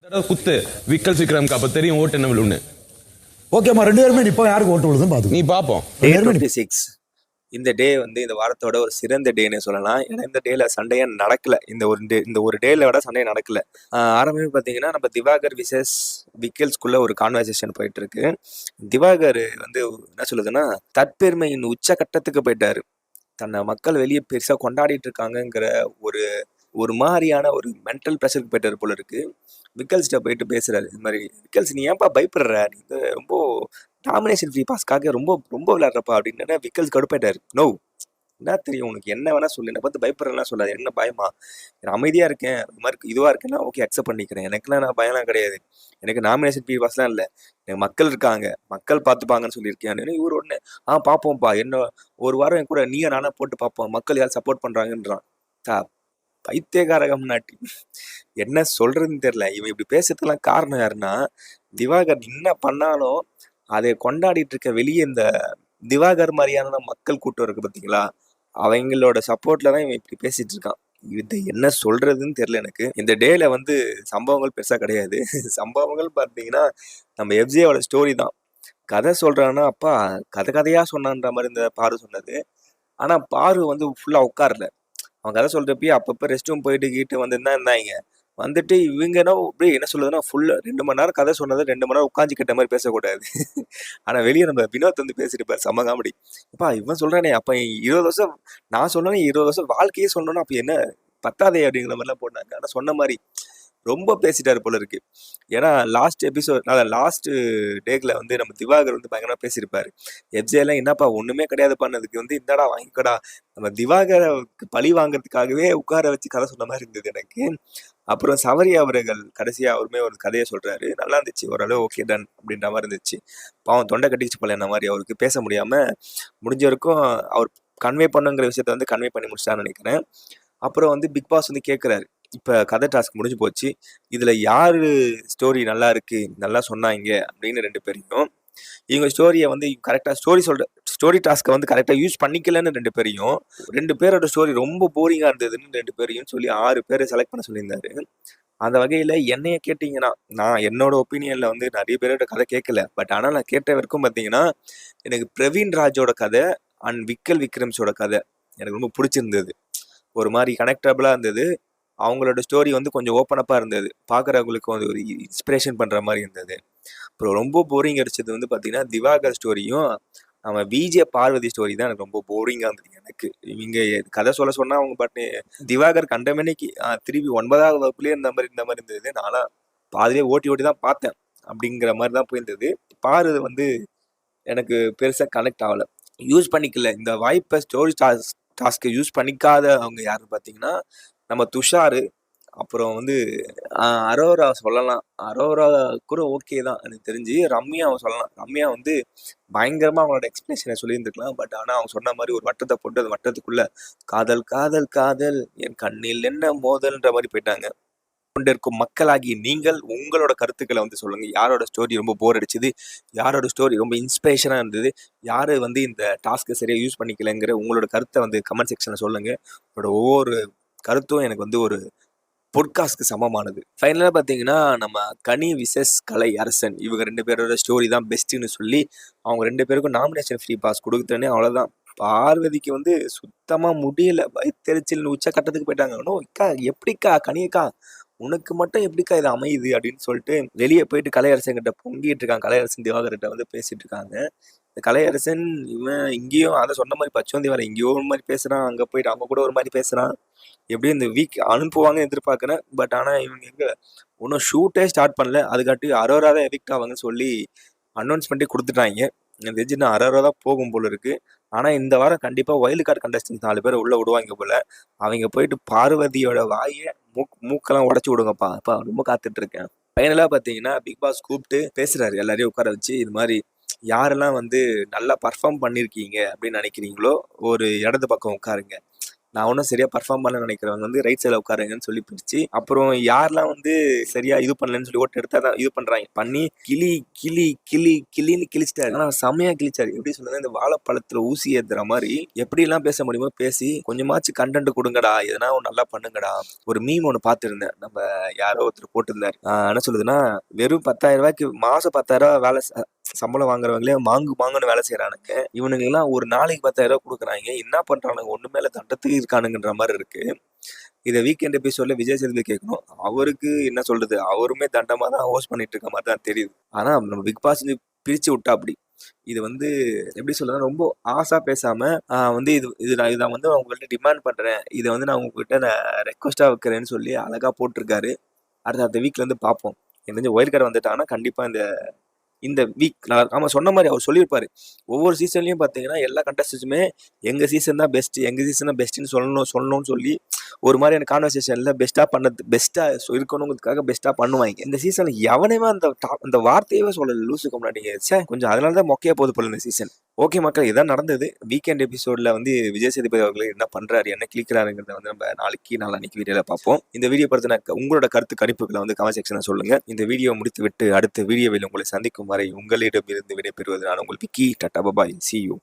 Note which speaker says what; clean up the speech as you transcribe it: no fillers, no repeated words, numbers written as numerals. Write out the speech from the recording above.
Speaker 1: குத்து விக்கல் விக்ரம்க்கு அப்ப தெரியும் ஓட்டு என்ன விழுன்னு.
Speaker 2: ஓகேம்மா, 2 பேருமே நிப்போம். யாருக்கு ஓட்டு விழுதுன்னு பார்த்து
Speaker 1: நீ பாப்போம்.
Speaker 3: டே 26 இந்த டே வந்து இந்த வாரத்தோட ஒரு சிறந்த டேன்னு சொல்லலாம். ஏன்னா இந்த டேல சண்டையே நடக்கல. இந்த ஒரு டேல விட சண்டையே நடக்கல. ஆரம்பமே பார்த்தீங்கன்னா நம்ம திவாகர் விசஸ் விக்கல்ஸ்குள்ள ஒரு கான்வர்சேஷன் போயிட்டு இருக்கு. திவாகர் வந்து என்ன சொல்லுதுன்னா, தற்பெருமையின் உச்சகட்டத்துக்கு போயிட்டாரு. தன்னை மக்கள் வெளியே பெருசா கொண்டாடிட்டு இருக்காங்கங்கிற ஒரு ஒரு மாதிரியான ஒரு மென்டல் ப்ரெஷருக்கு போயிட்டாரு போல இருக்கு. விக்கல்ஸ்கிட்ட போயிட்டு பேசுறாரு. இந்த மாதிரி, விக்கல்ஸ் நீ ஏன்பா பயப்படுற, நீ வந்து ரொம்ப டாமினேஷன் ஃப்ரீ பாஸ்க்காக ரொம்ப ரொம்ப விளையாடுறப்பா அப்படின்னு விக்கல்ஸ் கடுப்பாயிட்டாரு. நோ, என்ன தெரியும் உனக்கு, என்ன வேணா சொல்லு, என்னை பார்த்து பயப்படுறேன்னா சொல்லாது, என்ன பயமா, நான் அமைதியா இருக்கேன், இந்த மாதிரி இதுவா இருக்கேன்னா ஓகே அக்செப்ட் பண்ணிக்கிறேன், எனக்குலாம் நான் பயம்லாம் கிடையாது, எனக்கு நாமினேஷன் ஃப்ரீ பாஸ்லாம் இல்லை, எனக்கு மக்கள் இருக்காங்க, மக்கள் பார்த்துப்பாங்கன்னு சொல்லியிருக்கேன். இவர் ஒன்று பார்ப்போம்ப்பா, என்ன ஒரு வாரம் என் கூட நீங்க நானா போட்டு பார்ப்போம், மக்கள் யார் சப்போர்ட் பண்றாங்கன்றான். பைத்தியகாரகம் நாட்டி, என்ன சொல்றதுன்னு தெரியல. இவன் இப்படி பேசுறதுக்கெல்லாம் காரணம் யாருன்னா, திவாகர் என்ன பண்ணாலும் அதை கொண்டாடிட்டு இருக்க வெளியே இந்த திவாகர் மாதிரியான மக்கள் கூட்டம் இருக்கு பார்த்தீங்களா, அவங்களோட சப்போர்ட்ல தான் இவன் இப்படி பேசிட்டு இருக்கான். இது என்ன சொல்றதுன்னு தெரியல எனக்கு. இந்த டேல வந்து சம்பவங்கள் பெருசா கிடையாது. சம்பவங்கள் பார்த்தீங்கன்னா நம்ம எஃப்ஜேவோட ஸ்டோரி தான். கதை சொல்றான்னா அப்பா கதை கதையா சொன்னான்ற மாதிரி இந்த பாரு சொன்னது. ஆனா பாரு வந்து ஃபுல்லா உட்காரல. அவன் கதை சொல்றப்பயே அப்பப்போ ரெஸ்ட் ரூம் போயிட்டு கீட்டு இருந்தாங்க. வந்துட்டு இவங்க என்ன சொல்லுதுன்னா, ஃபுல்லா 2 மணி நேரம் கதை சொன்னதை 2 மணி நேரம் உட்காந்து கேட்ட மாதிரி பேசக்கூடாது. ஆனா வெளியே நம்ம வினோத் வந்து பேசிட்டு செம்ம காமெடி. அப்பா இவன் சொல்றானே, அப்ப 20 வருஷம் நான் சொன்னேன், 20 வருஷம் வாழ்க்கையே சொன்னோன்னா அப்ப என்ன பத்தாதே அப்படிங்கிற மாதிரிலாம் போட்டாங்க. ஆனா சொன்ன மாதிரி ரொம்ப பேசிட்டாரு போல இருக்கு. ஏன்னா லாஸ்ட் டேக்ல வந்து நம்ம திவாகர் வந்து பயங்கரமா பேசியிருப்பாரு. எஃப்ஜேலாம் என்னப்பா ஒண்ணுமே கிடையாது பண்ணதுக்கு வந்து இந்தாடா வாங்கிக்கடா, நம்ம திவாகருக்கு பழி வாங்குறதுக்காகவே உட்கார வச்சு கதை சொன்ன மாதிரி இருந்தது எனக்கு. அப்புறம் சவரி அவர்கள் கடைசியா அவருமே ஒரு கதையை சொல்றாரு, நல்லா இருந்துச்சு, ஓரளவு ஓகே டன் அப்படின்ற மாதிரி இருந்துச்சு. பாவம் தொண்டை கட்டிச்சு போல என்ன மாதிரி, அவருக்கு பேச முடியாம முடிஞ்ச வரைக்கும் அவர் கன்வே பண்ணுங்கிற விஷயத்த வந்து கன்வே பண்ணி முடிச்சிட்டான்னு நினைக்கிறேன். அப்புறம் வந்து பிக் பாஸ் வந்து கேட்குறாரு, இப்போ கதை டாஸ்க் முடிஞ்சு போச்சு, இதில் யாரு ஸ்டோரி நல்லா இருக்கு நல்லா சொன்னாங்க அப்படின்னு 2 பேரையும், இவங்க ஸ்டோரியை வந்து கரெக்டாக ஸ்டோரி டாஸ்க்கை வந்து கரெக்டாக யூஸ் பண்ணிக்கலன்னு 2 பேரையும், 2 பேரோட ஸ்டோரி ரொம்ப போரிங்காக இருந்ததுன்னு 2 பேரையும் சொல்லி 6 பேரை செலக்ட் பண்ண சொல்லியிருந்தாரு. அந்த வகையில் என்னைய கேட்டிங்கன்னா, நான் என்னோட ஒப்பீனியனில் வந்து நிறைய பேரோட கதை கேட்கல, பட் ஆனால் நான் கேட்ட வரைக்கும் பார்த்தீங்கன்னா எனக்கு பிரவீன் ராஜோட கதை அண்ட் விக்கல் விக்ரம்ஸோட கதை எனக்கு ரொம்ப பிடிச்சிருந்தது. ஒரு மாதிரி கனெக்டபிளாக இருந்தது. அவங்களோட ஸ்டோரி வந்து கொஞ்சம் ஓப்பன் அப்பாக இருந்தது, பார்க்குறவங்களுக்கு வந்து ஒரு இன்ஸ்பிரேஷன் பண்ணுற மாதிரி இருந்தது. அப்புறம் ரொம்ப போரிங் அடிச்சது வந்து பார்த்தீங்கன்னா திவாகர் ஸ்டோரியும் நம்ம விஜே பார்வதி ஸ்டோரி தான் எனக்கு ரொம்ப போரிங்காக இருந்தது. எனக்கு இவங்க கதை சொன்னால் அவங்க பாட்டு திவாகர் கண்டமணிக்கு திருப்பி 9ஆவது வகுப்புலேயே இந்த மாதிரி இருந்தது. நான்லாம் பாதிலே ஓட்டி தான் பார்த்தேன், அப்படிங்கிற மாதிரி தான் போயிருந்தது. பாரு வந்து எனக்கு பெருசாக கனெக்ட் ஆகலை, யூஸ் பண்ணிக்கல இந்த வாய்ப்பை. ஸ்டோரி டாஸ்க்கு யூஸ் பண்ணிக்காத அவங்க யாருன்னு பார்த்தீங்கன்னா நம்ம துஷாரு, அப்புறம் வந்து அரோரா சொல்லலாம். அரோரா கூட ஓகே தான் எனக்கு தெரிஞ்சு. ரம்யாவை சொல்லலாம். ரம்யா வந்து பயங்கரமாக அவங்களோட எக்ஸ்பிளேஷனை சொல்லியிருந்துருக்கலாம், பட் ஆனால் அவங்க சொன்ன மாதிரி ஒரு வட்டத்தை போட்டு அந்த வட்டத்துக்குள்ள காதல் காதல் காதல் என் கண்ணில் என்ன மோதல்ன்ற மாதிரி போயிட்டாங்க. கொண்டிருக்கும் மக்களாகி நீங்கள் உங்களோட கருத்துக்களை வந்து சொல்லுங்க. யாரோட ஸ்டோரி ரொம்ப போர் அடிச்சது, யாரோட ஸ்டோரி ரொம்ப இன்ஸ்பிரேஷனாக இருந்தது, யாரு வந்து இந்த டாஸ்க்கை சரியாக யூஸ் பண்ணிக்கலங்கிற உங்களோட கருத்தை வந்து கமெண்ட் செக்ஷனில் சொல்லுங்க. உங்களோட ஒவ்வொரு கருத்தும் எனக்கு வந்து ஒரு பொட்காஸ்ட்க்கு சமமானது. ஃபைனலாக பார்த்தீங்கன்னா நம்ம கனி விசஸ் கலை அரசன் இவங்க 2 பேரோட ஸ்டோரி தான் பெஸ்ட்டுன்னு சொல்லி அவங்க 2 பேருக்கும் நாமினேஷன் ஃப்ரீ பாஸ் கொடுத்தோன்னே அவ்வளோதான். பார்வதிக்கு வந்து சுத்தமாக முடியல, வயிற்றெரிச்சல் உச்சக்கட்டத்துக்கு போயிட்டாங்க. நோ அக்கா, எப்படிக்கா கனியக்கா உனக்கு மட்டும் எப்படிக்கா இது அமையுது அப்படின்னு சொல்லிட்டு வெளியே போயிட்டு கலையரசன் கிட்ட பொங்கிட்டு இருக்காங்க. கலையரசன் திவாகர்கிட்ட வந்து பேசிட்டு இருக்காங்க. இந்த கலையரசன் இவன் இங்கேயும் அதை சொன்ன மாதிரி பச்சோந்தி வேற இங்கேயோ ஒரு மாதிரி பேசுறான், அங்கே போயிட்டு அவங்க கூட ஒரு மாதிரி பேசுறான். எப்படியும் இந்த வீக் அனுப்புவாங்கன்னு எதிர்பார்க்குறேன், பட் ஆனால் இவங்க எங்க ஒன்றும் ஷூட்டே ஸ்டார்ட் பண்ணல. அதுக்காட்டி அரோரா தான் எவிக்ட் ஆவாங்கன்னு சொல்லி அனௌன்ஸ்மெண்ட்டே கொடுத்துட்டாங்க. எனக்கு தெரிஞ்சு நான் அரோரா தான் போகும் போல இருக்கு. ஆனால் இந்த வாரம் கண்டிப்பாக வைல்டு கார்டு கண்டஸ்டன்ஸ் 4 பேர் உள்ளே விடுவாங்க போல. அவங்க போயிட்டு பார்வதியோட வாயை மூக்கெல்லாம் உடச்சி விடுங்கப்பா, அப்பா ரொம்ப காத்துட்டு இருக்கேன். ஃபைனலாக பார்த்தீங்கன்னா பிக் பாஸ் கூப்பிட்டு பேசுறாரு, எல்லாரையும் உட்கார வச்சு இது மாதிரி யாரெல்லாம் வந்து நல்லா பர்ஃபார்ம் பண்ணியிருக்கீங்க அப்படின்னு நினைக்கிறீங்களோ ஒரு இடது பக்கம் உட்காருங்க, நான் ஒன்றும் சரியா பர்ஃபார்ம் பண்ண நினைக்கிறவங்க வந்து ரைட் சைடில் உட்காருங்கன்னு சொல்லி பிரிச்சு, அப்புறம் யாரெல்லாம் வந்து சரியா இது பண்ணலன்னு சொல்லி ஓட்டு எடுத்தா தான் இது பண்றாங்க பண்ணி கிளி கிளி கிளி கிளின்னு கிழிச்சிட்டாரு. ஆனா செமையா கிழிச்சாரு. எப்படி சொல்றது, இந்த வாழைப்பழத்துல ஊசி ஏத்துற மாதிரி எப்படி எல்லாம் பேச முடியுமோ பேசி கொஞ்சமாச்சு கண்டென்ட் கொடுங்கடா, எதனா ஒன்று நல்லா பண்ணுங்கடா. ஒரு மீம் ஒன்று பார்த்துருந்தேன், நம்ம யாரோ ஒருத்தர் போட்டிருந்தாரு. என்ன சொல்லுதுன்னா, வெறும் 10,000 ரூபாய்க்கு மாசம் 10,000 ரூபாய் வேலை சம்பளம் வாங்குறவங்களே மாங்குன்னு வேலை செய்யறானுங்க. இவனுங்க எல்லாம் ஒரு நாளைக்கு 10,000 ரூபாய் கொடுக்குறாங்க, என்ன பண்றானுங்க ஒண்ணுமே இல்ல, தண்டத்துக்கு இருக்கானுங்கன்ற மாதிரி இருக்கு. இதை வீக்கெண்ட் எபிசோட்ல விஜய் சேதுபதி கேட்கணும். அவருக்கு என்ன சொல்றது, அவருமே தண்டமா தான் ஹோஸ்ட் பண்ணிட்டு இருக்க மாதிரி தான் தெரியுது. ஆனா நம்ம பிக் பாஸ் பிரிச்சு விட்டா அப்படி இது வந்து எப்படி சொல்றது, ரொம்ப ஆசா பேசாம வந்து இது நான் வந்து உங்கள்கிட்ட டிமாண்ட் பண்றேன், இதை வந்து நான் உங்ககிட்ட நான் ரெக்வஸ்டா வைக்கிறேன்னு சொல்லி அழகா போட்டிருக்காரு. அடுத்த வீக்ல இருந்து பார்ப்போம். எனக்கு ஒயில்ட் கார்டு வந்துட்டாங்கன்னா கண்டிப்பா இந்த வீக் ஆமா சொன்ன மாதிரி அவர் சொல்லியிருப்பாரு. ஒவ்வொரு சீசன்லயும் பாத்தீங்கன்னா எல்லா கண்டஸ்டன்ஸுமே எங்க சீசன் தான் பெஸ்ட், எங்க சீசன் தான் பெஸ்ட்னு சொல்லணும்னு சொல்லி ஒரு மாதிரியான கான்வர்சேஷன்ல பெஸ்டா இருக்கணுங்கிறதுக்காக பெஸ்டா பண்ணுவாங்க. இந்த சீசன்ல எவனையுமே அந்த வார்த்தையவே சொல்லல லூசுக்கு முன்னாடி. கொஞ்சம் அதனாலதான் மொக்கையா போகுது போல இந்த சீசன். ஓகே மக்கள், இதான் நடந்தது. வீக்கெண்ட் எபிசோட்ல வந்து விஜய் சேதுபதி அவர்கள் என்ன பண்றாரு, என்ன கிளிக்கிறாருங்கிறத வந்து நம்ம நாளைக்கு வீடியோல பார்ப்போம். இந்த வீடியோ பத்தின உங்களோட கருத்து கணிப்புகளை வந்து கமெண்ட் செக்ஷன்ல சொல்லுங்க. இந்த வீடியோ முடித்து விட்டு அடுத்த வீடியோவில் உங்களை சந்திக்கும் வரை உங்களிடமிருந்து விடைபெறுவது நான் உங்கள் விக்கி. டாடா பாய், see you.